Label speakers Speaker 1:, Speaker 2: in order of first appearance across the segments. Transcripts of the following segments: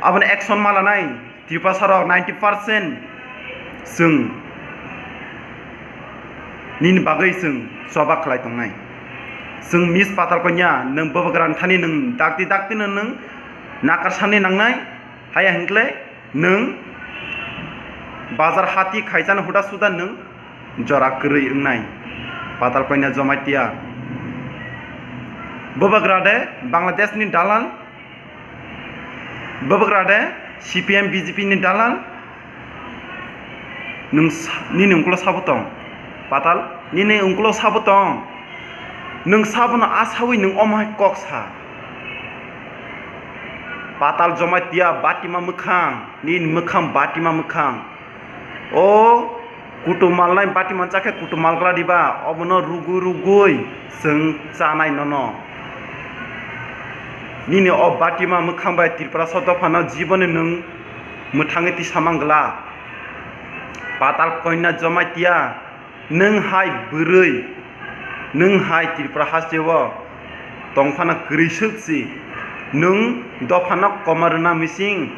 Speaker 1: abon action malanai tripasarok 90% जों nin bagai जों soba khlai tongnai जों miss patal konya nang babagran thani nang dakti nang nakarsani nangnai haya hinkle nang bazar hati khaijan huda suda nang jora krei ungnai patal konya jomaitia babagrade Bangladesh ni dalal babagrade CPM BJP ni dalal nini ungkulo sabutong patal nini ungkulo sabutong nung sabuno asawi nung omai koksa patal jomaitia batima mukhang nin mukhang batima mukhang o kutumal nai batima chake kutumal kala diba obono rugui seng chanai nono nini o batima mukhang bai tripura sotofano jibone nung muthange ti samangla patal koina jomaitia nung hai burui nung hai tripura hastewo tongfana grisuksi nung dofano komaruna mising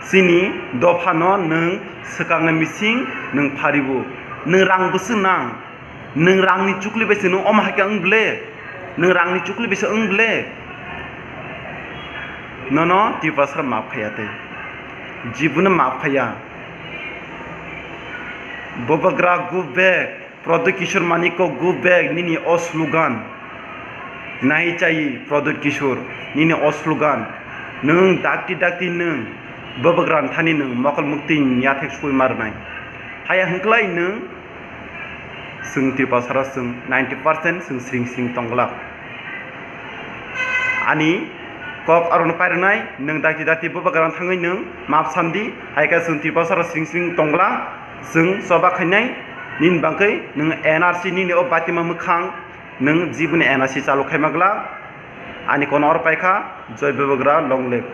Speaker 1: sini dofano nung sekangna mising nung pharibu nung rang busu nang nung rangni chukli bese nung omhaka ungle nung rangni chukli bese ungle nono tripura sar map khayate jibuna map khaya bobagra go back Product Kishore Maniko go back nini o slogan nahi chahi Product Kishore nini o slogan nung dakti nung babagran thani nung mokal mukti yathek sui marnai haya hingklai nung sung tripura sara sung 90% sung sring tongla ani kok aron pairnai nung dakti babagran thangai nung map samdi haika sung tripura sara sring tongla sung soba khainai nin bangkai nung NRC nini o batima mukhang nung jibuni NRC chalu khaimagla ani kono or paikha joy babagra long leg